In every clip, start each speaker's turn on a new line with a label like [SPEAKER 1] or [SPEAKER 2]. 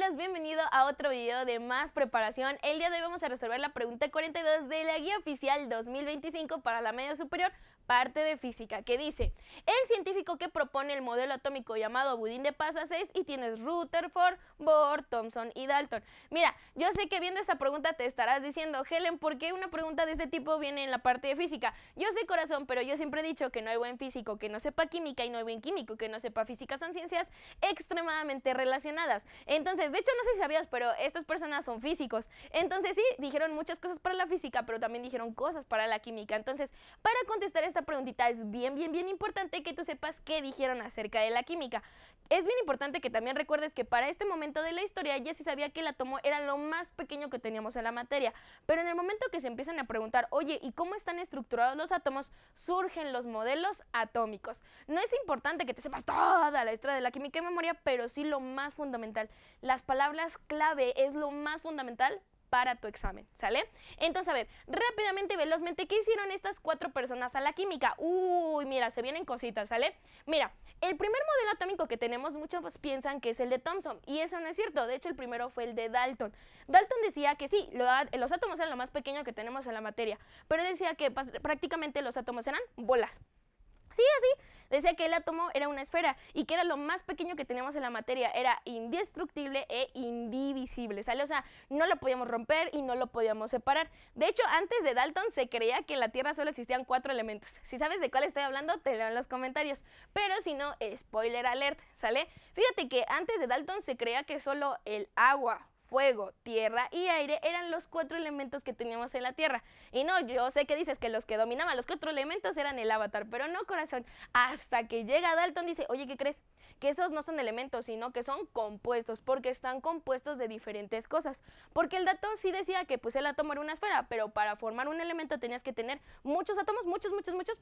[SPEAKER 1] Nicolas, bienvenido a otro video de más preparación. El día de hoy vamos a resolver la pregunta 42 de la guía oficial 2025 para la media superior, parte de física, que dice: el científico que propone el modelo atómico llamado budín de pasas es, y tienes Rutherford, Bohr, Thomson y Dalton. Mira, yo sé que viendo esta pregunta te estarás diciendo: Helen, ¿por qué una pregunta de este tipo viene en la parte de física? Yo sé, corazón, pero yo siempre he dicho que no hay buen físico que no sepa química y no hay buen químico que no sepa física. Son ciencias extremadamente relacionadas. Entonces, de hecho, no sé si sabías, pero estas personas son físicos. Entonces sí, dijeron muchas cosas para la física, pero también dijeron cosas para la química. Entonces, para contestar esta preguntita es bien importante que tú sepas qué dijeron acerca de la química. Es bien importante que también recuerdes que para este momento de la historia ya se sabía que el átomo era lo más pequeño que teníamos en la materia, pero en el momento que se empiezan a preguntar, oye, ¿y cómo están estructurados los átomos?, surgen los modelos atómicos. No es importante que te sepas toda la historia de la química en memoria, pero sí lo más fundamental. Las palabras clave es lo más fundamental para tu examen, ¿sale? Entonces, a ver, rápidamente, velozmente, ¿qué hicieron estas 4 personas a la química? Uy, mira, se vienen cositas, ¿sale? Mira, el primer modelo atómico que tenemos, muchos piensan que es el de Thomson, y eso no es cierto. De hecho, el primero fue el de Dalton. Dalton decía que sí, los átomos eran lo más pequeño que tenemos en la materia, pero decía que prácticamente los átomos eran bolas. Sí, así, decía que el átomo era una esfera y que era lo más pequeño que teníamos en la materia, era indestructible e indivisible, ¿sale? O sea, no lo podíamos romper y no lo podíamos separar. De hecho, antes de Dalton se creía que en la Tierra solo existían 4 elementos. Si sabes de cuál estoy hablando, te leo en los comentarios. Pero si no, spoiler alert, ¿sale? Fíjate que antes de Dalton se creía que solo el agua, fuego, tierra y aire eran los 4 elementos que teníamos en la Tierra. Y no, yo sé que dices que los que dominaban los 4 elementos eran el avatar, pero no, corazón. Hasta que llega Dalton, dice: oye, ¿qué crees? Que esos no son elementos, sino que son compuestos, porque están compuestos de diferentes cosas. Porque el Dalton sí decía que pues el átomo era una esfera, pero para formar un elemento tenías que tener muchos átomos, muchos,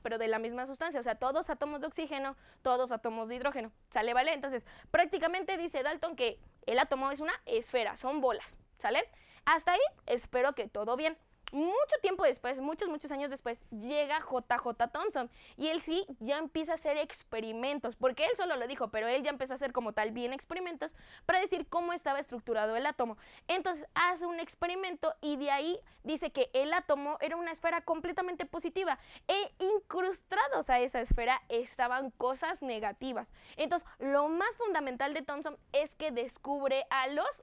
[SPEAKER 1] pero de la misma sustancia. O sea, todos átomos de oxígeno, todos átomos de hidrógeno. ¿Sale? ¿Vale? Entonces, prácticamente dice Dalton que el átomo es una esfera, son bolas, ¿sale? Hasta ahí espero que todo bien. Mucho tiempo después, muchos años después, llega JJ Thomson y él sí ya empieza a hacer experimentos, porque él solo lo dijo, pero él ya empezó a hacer como tal bien experimentos para decir cómo estaba estructurado el átomo. Entonces hace un experimento y de ahí dice que el átomo era una esfera completamente positiva e incrustados a esa esfera estaban cosas negativas. Entonces lo más fundamental de Thomson es que descubre a los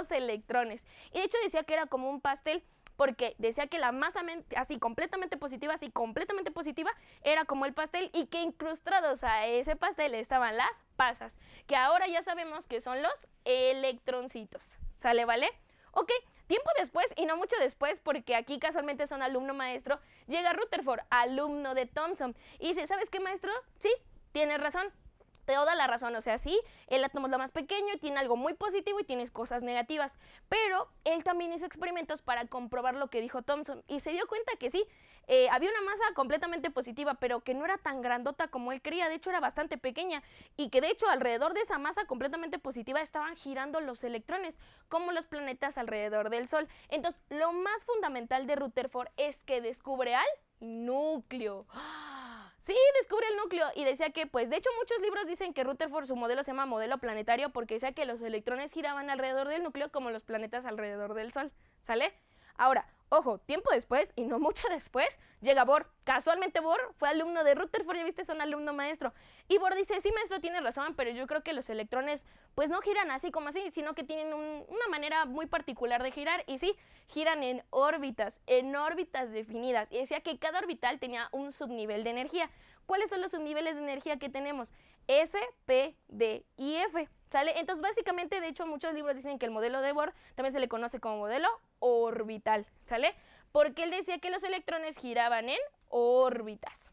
[SPEAKER 1] electrones, y de hecho decía que era como un pastel, porque decía que la masa así completamente positiva, era como el pastel, y que incrustados a ese pastel estaban las pasas, que ahora ya sabemos que son los electroncitos. ¿Sale? ¿Vale? Ok, tiempo después, y no mucho después, porque aquí casualmente son alumno maestro, llega Rutherford, alumno de Thomson, y dice: ¿sabes qué, maestro? Sí, tienes razón. Toda la razón, o sea, sí, el átomo es lo más pequeño y tiene algo muy positivo y tienes cosas negativas, pero él también hizo experimentos para comprobar lo que dijo Thomson y se dio cuenta que sí, había una masa completamente positiva, pero que no era tan grandota como él creía. De hecho era bastante pequeña, y que de hecho alrededor de esa masa completamente positiva estaban girando los electrones, como los planetas alrededor del Sol. Entonces, lo más fundamental de Rutherford es que descubre al núcleo. Sí, descubre el núcleo, y decía que, pues, de hecho muchos libros dicen que Rutherford, su modelo se llama modelo planetario, porque decía que los electrones giraban alrededor del núcleo como los planetas alrededor del Sol, ¿sale? Ahora, ojo, tiempo después, y no mucho después, llega Bohr. Casualmente Bohr fue alumno de Rutherford, ya viste, son alumno maestro. Y Bohr dice: sí, maestro, tienes razón, pero yo creo que los electrones pues no giran así como así, sino que tienen una manera muy particular de girar, y sí, giran en órbitas definidas. Y decía que cada orbital tenía un subnivel de energía. ¿Cuáles son los subniveles de energía que tenemos? S, P, D y F. ¿Sale? Entonces, básicamente, de hecho, muchos libros dicen que el modelo de Bohr también se le conoce como modelo orbital, ¿sale? Porque él decía que los electrones giraban en órbitas,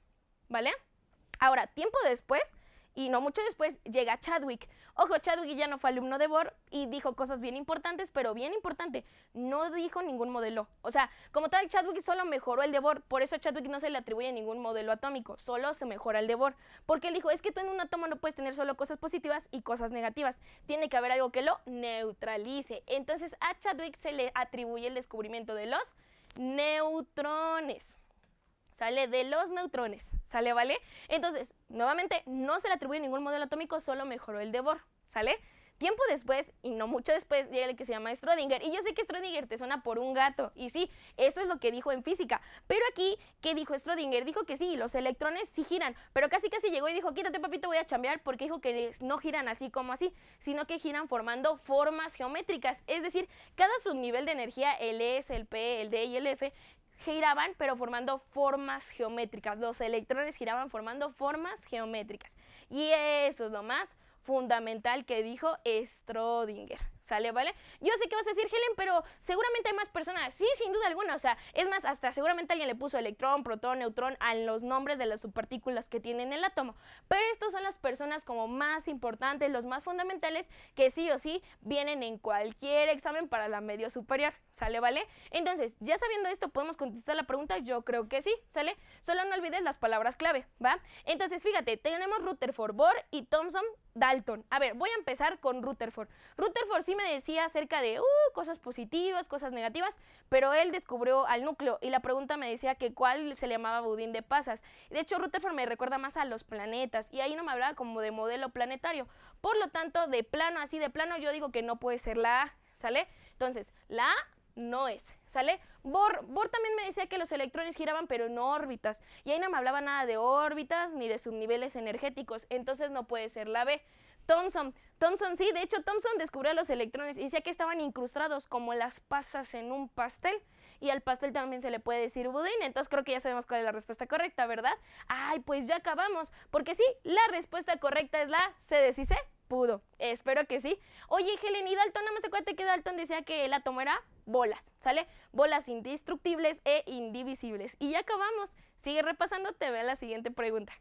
[SPEAKER 1] ¿vale? Ahora, tiempo después, y no mucho después, llega Chadwick. Ojo, Chadwick ya no fue alumno de Bohr y dijo cosas bien importantes, pero bien importante, no dijo ningún modelo. O sea, como tal, Chadwick solo mejoró el de Bohr, por eso a Chadwick no se le atribuye ningún modelo atómico, solo se mejora el de Bohr, porque él dijo: es que tú en un átomo no puedes tener solo cosas positivas y cosas negativas, tiene que haber algo que lo neutralice. Entonces a Chadwick se le atribuye el descubrimiento de los neutrones. ¿Sale? De los neutrones, ¿sale? ¿Vale? Entonces, nuevamente, no se le atribuye ningún modelo atómico, solo mejoró el de Bohr, ¿sale? Tiempo después, y no mucho después, llega el que se llama Schrödinger. Y yo sé que Schrödinger te suena por un gato. Y sí, eso es lo que dijo en física. Pero aquí, ¿qué dijo Schrödinger? Dijo que sí, los electrones sí giran. Pero casi llegó y dijo, quítate papito, voy a chambear. Porque dijo que no giran así como así, sino que giran formando formas geométricas. Es decir, cada subnivel de energía, el S, el P, el D y el F, giraban pero formando formas geométricas. Los electrones giraban formando formas geométricas. Y eso es lo más fundamental que dijo Schrödinger. ¿Sale, vale? Yo sé que vas a decir, Helen, pero seguramente hay más personas. Sí, sin duda alguna. O sea, es más, hasta seguramente alguien le puso electrón, protón, neutrón a los nombres de las subpartículas que tienen el átomo. Pero estos son las personas como más importantes, los más fundamentales, que sí o sí vienen en cualquier examen para la medio superior. ¿Sale, vale? Entonces, ya sabiendo esto, ¿podemos contestar la pregunta? Yo creo que sí, ¿sale? Solo no olvides las palabras clave, ¿va? Entonces, fíjate, tenemos Rutherford, Bohr y Thomson, Dalton. A ver, voy a empezar con Rutherford. Rutherford sí me decía acerca de cosas positivas, cosas negativas, pero él descubrió al núcleo y la pregunta me decía que cuál se le llamaba budín de pasas. De hecho, Rutherford me recuerda más a los planetas y ahí no me hablaba como de modelo planetario. Por lo tanto, de plano, así de plano, yo digo que no puede ser la A, ¿sale? Entonces, la A no es, ¿sale? Bohr también me decía que los electrones giraban pero en órbitas y ahí no me hablaba nada de órbitas ni de subniveles energéticos, entonces no puede ser la B. Thomson sí, de hecho Thomson descubrió los electrones y decía que estaban incrustados como las pasas en un pastel y al pastel también se le puede decir budín, entonces creo que ya sabemos cuál es la respuesta correcta, ¿verdad? Ay, pues ya acabamos, porque sí, la respuesta correcta es la C de sí se pudo, espero que sí. Oye, Helen, y Dalton, nada más acuérdate que Dalton decía que el átomo era bolas, ¿sale? Bolas indestructibles e indivisibles. Y ya acabamos, sigue repasando, te veo en la siguiente pregunta.